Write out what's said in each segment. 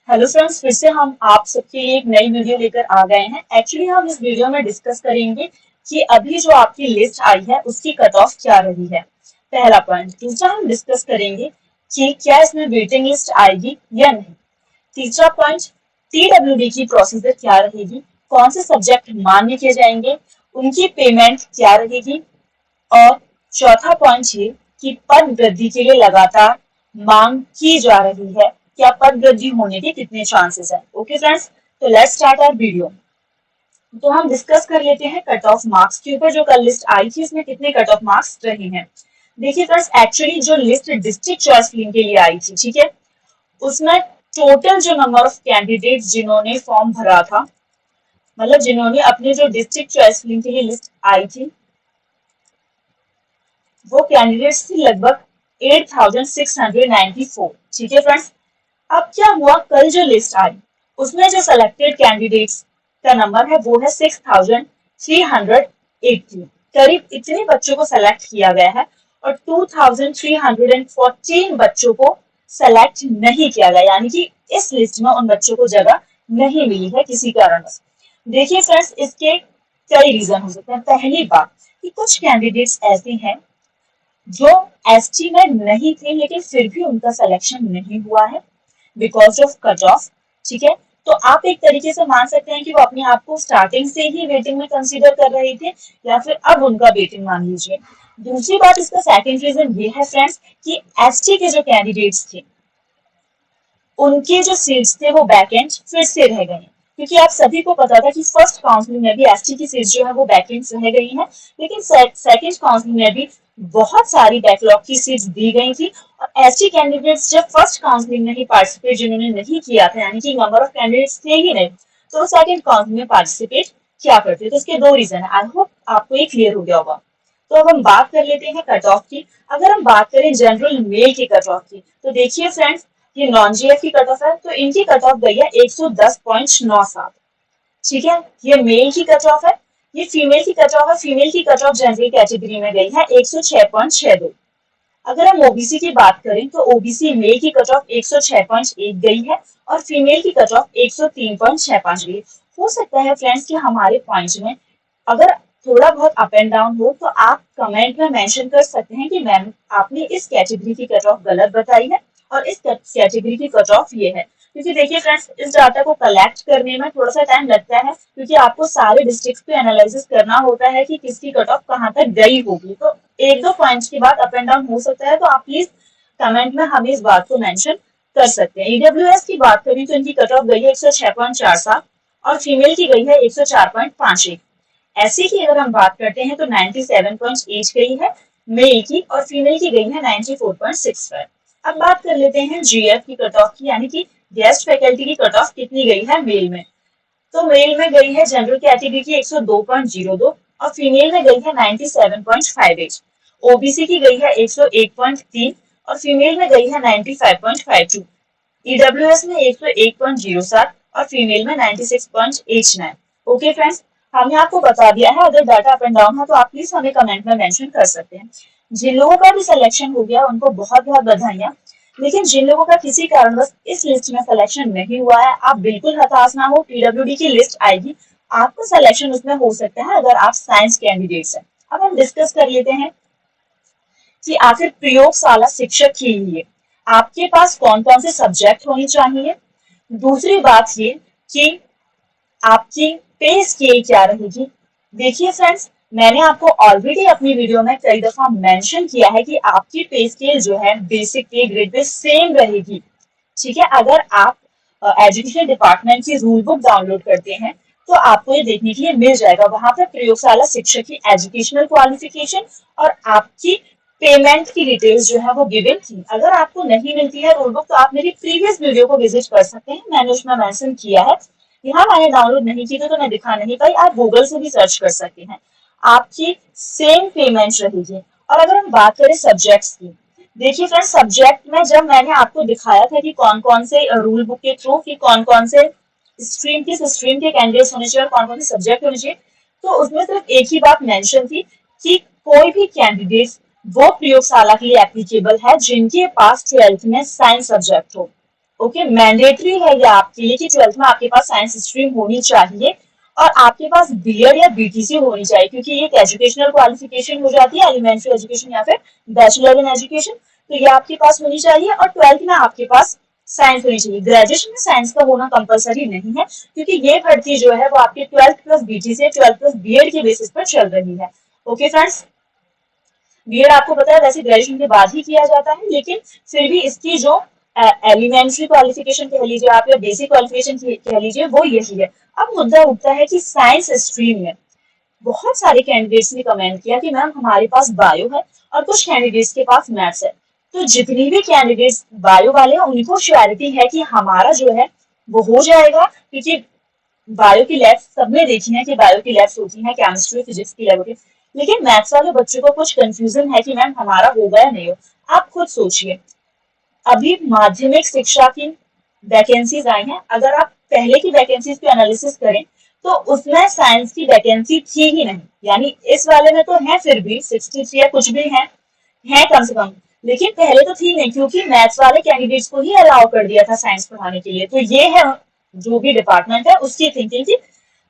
Hello friends, फिर से हम आप सबके लिए एक नई वीडियो लेकर आ गए हैं। एक्चुअली हम इस वीडियो में डिस्कस करेंगे कि अभी जो आपकी लिस्ट आई है उसकी कट ऑफ क्या रही है, पहला पॉइंट। दूसरा हम डिस्कस करेंगे कि क्या इसमें वेटिंग लिस्ट आएगी या नहीं। तीसरा पॉइंट, TWD की प्रोसीजर क्या रहेगी, कौन से सब्जेक्ट मान्य किए जाएंगे, उनकी पेमेंट क्या रहेगी। और चौथा पॉइंट ये कि पद वृद्धि के लिए लगातार मांग की जा रही है, क्या पद वृद्धि होने के कितने चांसेस हैं। ओके फ्रेंड्स, तो लेट्स स्टार्ट आवर वीडियो। तो हम डिस्कस कर लेते हैं कट ऑफ मार्क्स के ऊपर। जो कल लिस्ट आई थी उसमें कितने कट ऑफ मार्क्स रहे हैं। देखिए फ्रेंड्स, एक्चुअली जो लिस्ट डिस्ट्रिक्ट चॉइस फिलिंग के लिए आई थी, ठीक है, उसमें टोटल जो नंबर ऑफ कैंडिडेट्स जिन्होंने फॉर्म भरा था, मतलब जिन्होंने अपने जो डिस्ट्रिक्ट चॉइस फिलिंग के लिए लिस्ट आई थी, वो कैंडिडेट्स थी लगभग 8694। ठीक है फ्रेंड्स, अब क्या हुआ, कल जो लिस्ट आई उसमें जो सिलेक्टेड कैंडिडेट्स का नंबर है वो है 6380। करीब इतने बच्चों को सेलेक्ट किया गया है और 2314 बच्चों को सेलेक्ट नहीं किया गया, यानी कि इस लिस्ट में उन बच्चों को जगह नहीं मिली है किसी कारणवश। देखिए फ्रेंड्स, इसके कई रीजन हो सकते हैं। पहली बात कि कुछ कैंडिडेट्स ऐसे हैं जो एसटी में नहीं थे लेकिन फिर भी उनका सिलेक्शन नहीं हुआ है बिकॉज ऑफ कट ऑफ। ठीक है, तो आप एक तरीके से मान सकते हैं कि वो अपने आप को स्टार्टिंग से ही वेटिंग में कंसीडर कर रहे थे या फिर अब उनका वेटिंग मान लीजिए। दूसरी बात, इसका सेकंड रीजन ये है फ्रेंड्स कि एसटी के जो कैंडिडेट्स थे उनके जो सीट्स थे वो वैकेंट फिर से रह गए, क्योंकि आप सभी को पता था कि फर्स्ट काउंसलिंग में भी एसटी की सीट्स जो है वो वैकेंट रह गई हैं, लेकिन सेकंड काउंसलिंग में भी बहुत सारी बैकलॉग की सीट्स दी गई थी। और एसटी कैंडिडेट्स जब फर्स्ट काउंसलिंग में ही पार्टिसिपेट जिन्होंने नहीं किया था, यानी कि नंबर ऑफ कैंडिडेट्स थे ही नहीं, तो सेकंड काउंसलिंग में पार्टिसिपेट क्या करते। तो इसके दो रीजन है। आई होप आपको ये क्लियर हो गया होगा। तो अब हम बात कर लेते हैं कट ऑफ की। अगर हम बात करें जनरल मेल की कट ऑफ की, तो देखिए फ्रेंड्स, ये नॉन जीएफ की कट ऑफ है, तो इनकी कट ऑफ गई है 110.97। ठीक है, ये मेल की कट ऑफ है। ये फीमेल की कट ऑफ है। फीमेल की कट ऑफ जनरल कैटेगरी में गई है 106.62। अगर हम ओबीसी की बात करें तो ओबीसी मेल की कट ऑफ 106.1 गई है और फीमेल की कट ऑफ 103.65 गई। हो सकता है फ्रेंड्स कि हमारे पॉइंट में अगर थोड़ा बहुत अप एंड डाउन हो तो आप कमेंट में मेंशन कर सकते हैं कि मैम आपने इस कैटेगरी की कट ऑफ गलत बताई है और इस कैटेगरी की कट ऑफ ये है। क्योंकि देखिए फ्रेंड्स, इस डाटा को कलेक्ट करने में थोड़ा सा टाइम लगता है, क्योंकि आपको सारे डिस्ट्रिक्ट पे एनालिसिस करना होता है कि किसकी कट ऑफ कहाँ तक गई होगी। तो एक दो पॉइंट्स के बाद अप एंड डाउन हो सकता है, तो आप प्लीज कमेंट में हमें इस बात को मेंशन कर सकते हैं। ईडब्ल्यूएस की बात करें तो इनकी कट ऑफ गई है 106.47 और फीमेल की गई है 104.51। ऐसे ही अगर हम बात करते हैं तो 97.8 गई है मेल की और फीमेल की गई है 94.65। अब बात कर लेते हैं जीएफ की कट ऑफ की, यानी कि गेस्ट फैकल्टी की कट ऑफ कितनी गई है मेल में। तो मेल में गई है जनरल कैटेगरी की 102.02 और फीमेल में गई है 97.58। ओबीसी की गई है 101.3 और फीमेल में गई है 95.52। ईडब्ल्यूएस में 101.07 और फीमेल में 96.89। ओके फ्रेंड्स, हमने आपको बता दिया है। अगर डाटा अप एंड डाउन है तो आप प्लीज हमें कमेंट में मेंशन कर सकते हैं। जिन लोगों का भी सिलेक्शन हो गया उनको बहुत बहुत बधाइयां, लेकिन जिन लोगों का किसी कारणवश इस लिस्ट में सिलेक्शन नहीं हुआ है, आप बिल्कुल हताश ना हो। पीडब्ल्यूडी की लिस्ट आएगी, आपका सिलेक्शन उसमें हो सकता है अगर आप साइंस कैंडिडेट्स हैं। अब हम डिस्कस कर लेते हैं कि आखिर प्रयोगशाला शिक्षक के लिए आपके पास कौन कौन से सब्जेक्ट होने चाहिए। दूसरी बात ये कि आपकी पे स्केल क्या रहेगी। देखिए फ्रेंड्स, मैंने आपको ऑलरेडी अपनी वीडियो में कई दफा मेंशन किया है कि आपकी पे स्केल जो है बेसिक पे ग्रेड पे सेम रहेगी। ठीक है, अगर आप एजुकेशन डिपार्टमेंट की रूल बुक डाउनलोड करते हैं तो आपको ये देखने के लिए मिल जाएगा, वहां पर प्रयोगशाला शिक्षक की एजुकेशनल क्वालिफिकेशन और आपकी पेमेंट की डिटेल्स जो है वो गिवन थी। अगर आपको नहीं मिलती है रूल बुक तो आप मेरी प्रीवियस वीडियो को विजिट कर सकते हैं, मैंने उसमें मेंशन किया है। यहाँ मैंने डाउनलोड नहीं की तो मैं दिखा नहीं पाई, आप गूगल से भी सर्च कर सकते हैं। आपकी सेम पेमेंट रहेगी। और अगर हम बात करें सब्जेक्ट्स की, देखिए फ्रेंड्स, सब्जेक्ट में जब मैंने आपको दिखाया था कि कौन कौन से रूल बुक के थ्रू कि कौन कौन से स्ट्रीम किस स्ट्रीम के कैंडिडेट्स होने चाहिए और कौन कौन से सब्जेक्ट होने चाहिए, तो उसमें सिर्फ एक ही बात मेंशन थी कि कोई भी कैंडिडेट वो प्रयोगशाला के लिए एप्लीकेबल है जिनके पास 12th में साइंस सब्जेक्ट हो। ओके, मैंडेटरी है ये आपके लिए कि 12th में आपके पास साइंस स्ट्रीम होनी चाहिए और आपके पास बीएड या बीटीसी होनी चाहिए, क्योंकि ये एक एजुकेशनल क्वालिफिकेशन हो जाती है, एलिमेंट्री एजुकेशन या फिर बैचलर इन एजुकेशन। तो ये आपके पास होनी चाहिए और 12th में आपके पास साइंस होनी चाहिए। ग्रेजुएशन में साइंस का होना कंपलसरी नहीं है, क्योंकि ये भर्ती जो है वो आपके 12th plus BTC 12th plus BEd के बेसिस पर चल रही है। ओके फ्रेंड्स, बीएड आपको पता है वैसे ग्रेजुएशन के बाद ही किया जाता है, लेकिन फिर भी इसकी जो एलिमेंट्री क्वालिफिकेशन कह लीजिए आप या बेसिक क्वालिफिकेशन कह लीजिए वो यही है। अब मुद्दा उठता है कि साइंस स्ट्रीम में बहुत सारे कैंडिडेट्स ने कमेंट किया कि मैम हमारे पास बायो है और कुछ कैंडिडेट्स के पास मैथ्स है। तो जितनी भी कैंडिडेट्स बायो वाले हैं उनको श्योरिटी है कि हमारा जो है वो हो जाएगा, क्योंकि बायो की लैब सबने देखी है कि बायो की लैब्स होती हैं, केमिस्ट्री फिजिक्स की लैब होती है। लेकिन मैथ्स वाले बच्चों को कुछ कंफ्यूजन है कि मैम हमारा होगा या नहीं हो। आप खुद सोचिए, अभी माध्यमिक शिक्षा की वैकेंसीज आई हैं, अगर आप पहले की वैकेंसीज को एनालिसिस करें तो उसमें साइंस की वैकेंसी थी ही नहीं। यानी इस वाले में तो है फिर भी 63 या कुछ भी है कम से कम, लेकिन पहले तो थी नहीं, क्योंकि मैथ्स वाले कैंडिडेट्स को ही अलाउ कर दिया था साइंस पढ़ाने के लिए। तो ये है जो भी डिपार्टमेंट है उसकी थिंकिंग की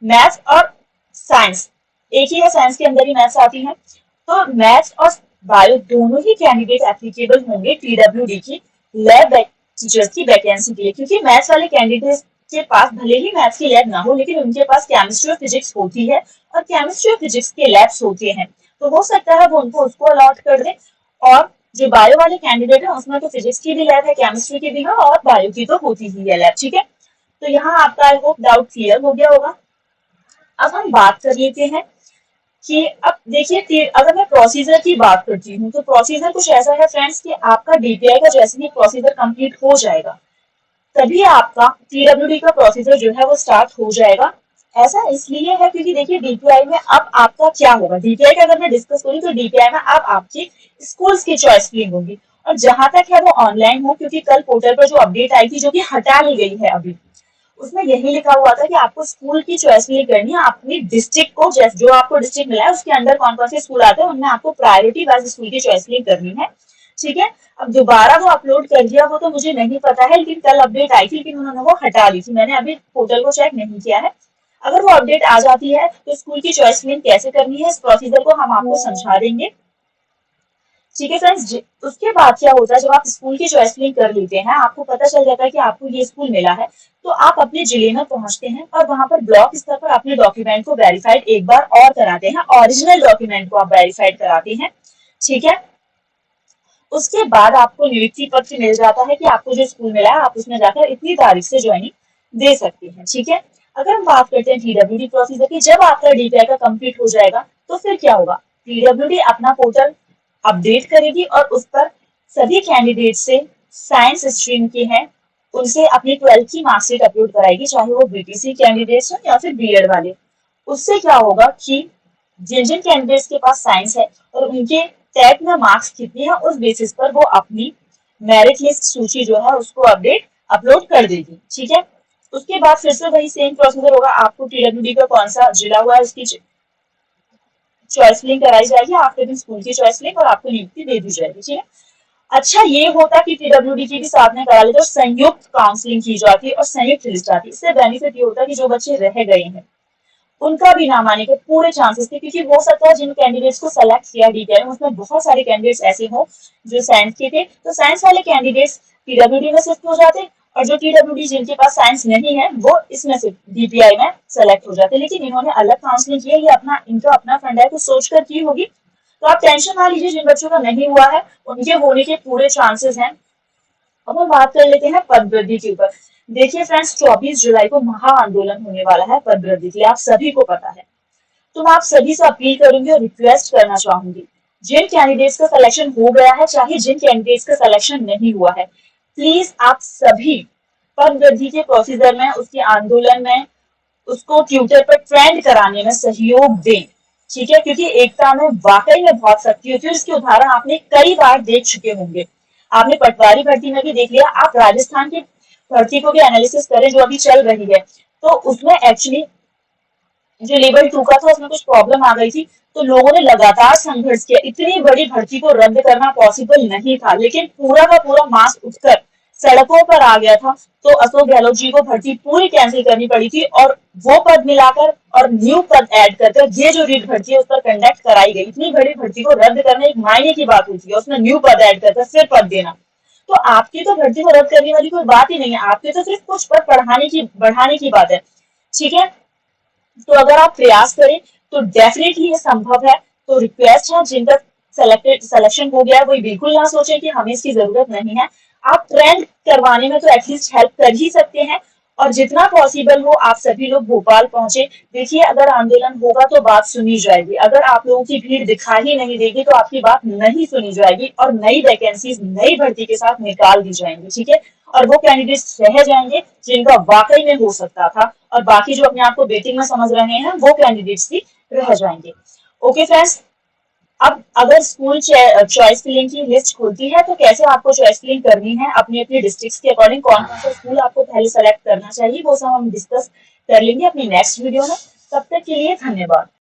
मैथ्स और साइंस एक ही है, साइंस के अंदर ही मैथ्स आती है। तो मैथ्स और बायो दोनों ही कैंडिडेट एप्लीकेबल होंगे पीडब्ल्यूडी की लैब टीचर्स की वैकेंसी के लिए, क्योंकि मैथ्स वाले कैंडिडेट के पास भले ही मैथ्स की लैब ना हो, लेकिन उनके पास केमिस्ट्री और फिजिक्स होती है और केमिस्ट्री और फिजिक्स के लैब्स होते हैं। तो हो सकता है वो उनको उसको अलॉट कर दे। और जो बायो वाले कैंडिडेट है उसमें तो फिजिक्स की भी लैब है, केमिस्ट्री की भी है और बायो की तो होती ही है लैब। ठीक है, तो यहाँ आपका आई होप डाउट क्लियर हो गया होगा। अब हम बात कर लेते हैं कि अब देखिए अगर मैं प्रोसीजर की बात करती हूँ तो प्रोसीजर कुछ ऐसा है फ्रेंड्स कि आपका डीपीआई का जैसे ही प्रोसीजर कंप्लीट हो जाएगा तभी आपका टीडब्ल्यूडी का प्रोसीजर जो है वो स्टार्ट हो जाएगा। ऐसा इसलिए है क्योंकि देखिए डीपीआई में अब आपका क्या होगा, डीपीआई का अगर मैं डिस्कस करूँ तो डीपीआई में अब आपकी स्कूल्स की चॉइस फिलिंग होगी और जहां तक है वो ऑनलाइन हो, क्योंकि कल पोर्टल पर जो अपडेट आई थी जो कि हटा ली गई है अभी, उसमें यही लिखा हुआ था कि आपको स्कूल की चॉइस नहीं करनी है, अपनी डिस्ट्रिक्ट को जो आपको डिस्ट्रिक्ट मिला है उसके अंदर कौन कौन से स्कूल आते हैं उनमें आपको प्रायोरिटी वाइज स्कूल की चॉइस नहीं करनी है। ठीक है, अब दोबारा वो अपलोड कर दिया वो तो मुझे नहीं पता है, लेकिन कल अपडेट आई थी लेकिन उन्होंने वो हटा दी थी। मैंने अभी पोर्टल को चेक नहीं किया है। अगर वो अपडेट आ जाती है तो स्कूल की चॉइस लिंक कैसे करनी है इस प्रोसीजर को हम आपको समझा देंगे। ठीक है फ्रेंड्स, उसके बाद क्या होता है जब आप स्कूल की चॉइस लिंक कर लेते हैं, आपको पता चल जाता है कि आपको ये स्कूल मिला है, तो आप अपने जिले में पहुंचते हैं और वहां पर ब्लॉक स्तर पर अपने डॉक्यूमेंट को वेरीफाइड एक बार और कराते हैं, ओरिजिनल डॉक्यूमेंट को आप वेरीफाइड कराते हैं। ठीक है, उसके बाद आपको नियुक्ति पत्र मिल जाता है कि आपको जो स्कूल मिला है आप उसमें जाकर इतनी तारीख से ज्वाइनिंग दे सकते हैं। ठीक है, अगर हम बात करते हैं टीडब्ल्यूडी प्रोसीजर की, जब आपका डीपीआई का कंप्लीट हो जाएगा तो फिर क्या होगा, टीडब्ल्यूडी अपना पोर्टल अपडेट करेगी और उस पर सभी कैंडिडेट से साइंस स्ट्रीम के हैं उनसे अपनी 12th की मार्कशीट अपलोड कराएगी, चाहे वो बीटीसी कैंडिडेट्स हो या फिर बीएड वाले। उससे क्या होगा कि जिन जिन कैंडिडेट्स के पास साइंस है और उनके टेट में मार्क्स कितने हैं उस बेसिस पर वो अपनी मेरिट लिस्ट सूची जो है उसको अपलोड कर देगी। ठीक है, उसके बाद फिर से वही सेम प्रोसीजर होगा, आपको टीडब्ल्यूडी का कौन सा जिला हुआ है उसकी चॉइस लिंक कराई जाएगी, आफ्टर दिन स्कूल की चॉइस लिंक और आपको नियुक्ति दे दी जाएगी। ठीक है, अच्छा ये होता कि टीडब्ल्यूडी की भी साथ में करा लेते और संयुक्त काउंसलिंग की जाती और संयुक्त लिस्ट आती। इससे बेनिफिट ये होता कि जो बच्चे रह गए हैं उनका भी नाम आने के पूरे चांसेस थे, क्योंकि हो सकता है जिन कैंडिडेट्स को सेलेक्ट किया डीपीआई में उसमें बहुत सारे कैंडिडेट्स ऐसे हो जो साइंस के थे, तो साइंस वाले कैंडिडेट्स टीडब्ल्यूडी में शिफ्ट हो जाते और जो टीडब्ल्यूडी जिनके पास साइंस नहीं है वो इसमें से डीपीआई में सेलेक्ट हो जाते। लेकिन इन्होंने अलग काउंसलिंग की है, ये इनका अपना फंड है, कुछ सोचकर की होगी। तो आप टेंशन ना लीजिए, जिन बच्चों का नहीं हुआ है उनके होने के पूरे चांसेस हैं। अब हम बात कर लेते हैं पद वृद्धि के ऊपर। देखिए फ्रेंड्स, 24 जुलाई को महा आंदोलन होने वाला है पद वृद्धि के लिए, आप सभी को पता है। तो मैं आप सभी से अपील करूंगी और रिक्वेस्ट करना चाहूंगी, जिन कैंडिडेट्स का सिलेक्शन हो गया है चाहे जिन कैंडिडेट्स का सिलेक्शन नहीं हुआ है, प्लीज आप सभी पद वृद्धि के प्रोसीजर में, उसके आंदोलन में, उसको ट्विटर पर ट्रेंड कराने में सहयोग दें। ठीक है, क्योंकि एकता में वाकई में बहुत शक्ति होती है, इसके उदाहरण आपने कई बार देख चुके होंगे। आपने पटवारी भर्ती में भी देख लिया, आप राजस्थान की भर्ती को भी एनालिसिस करें जो अभी चल रही है, तो उसमें एक्चुअली जो लेवल 2 का था उसमें कुछ प्रॉब्लम आ गई थी, तो लोगों ने लगातार संघर्ष किया। इतनी बड़ी भर्ती को रद्द करना पॉसिबल नहीं था, लेकिन पूरा का पूरा मास उठकर सड़कों पर आ गया था, तो अशोक गहलोत जी को भर्ती पूरी कैंसिल करनी पड़ी थी और वो पद मिलाकर और न्यू पद ऐड कर ये जो रीट भर्ती है उस पर कंडक्ट कराई गई। इतनी बड़ी भर्ती को रद्द करना एक मायने की बात होती है, उसमें न्यू पद ऐड कर फिर पद देना। तो आपकी तो भर्ती को रद्द करने वाली कोई बात ही नहीं है, आपके तो सिर्फ कुछ पद बढ़ाने की बात है। ठीक है, तो अगर आप प्रयास करें तो डेफिनेटली ये संभव है। तो रिक्वेस्ट है, जिनका सिलेक्शन हो गया है वो बिल्कुल ना सोचे कि हमें इसकी जरूरत नहीं है। आप ट्रेंड करवाने में तो एटलीस्ट हेल्प कर ही सकते हैं, और जितना पॉसिबल हो आप सभी लोग भोपाल पहुंचे। देखिए, अगर आंदोलन होगा तो बात सुनी जाएगी, अगर आप लोगों की भीड़ दिखाई ही नहीं देगी तो आपकी बात नहीं सुनी जाएगी और नई वैकेंसीज नई भर्ती के साथ निकाल दी जाएंगी। ठीक है, और वो कैंडिडेट्स रह जाएंगे जिनका वाकई में हो सकता था, और बाकी जो अपने आप को वेटिंग में समझ रहे हैं वो कैंडिडेट्स भी रह जाएंगे। ओके फ्रेंड्स, अब अगर स्कूल चॉइस फिलिंग की लिस्ट खुलती है तो कैसे आपको चॉइस फिलिंग करनी है अपनी अपनी डिस्ट्रिक्ट के अकॉर्डिंग, कौन कौन सा स्कूल आपको पहले सेलेक्ट करना चाहिए, वो सब हम डिस्कस कर लेंगे अपनी नेक्स्ट वीडियो में। तब तक के लिए धन्यवाद।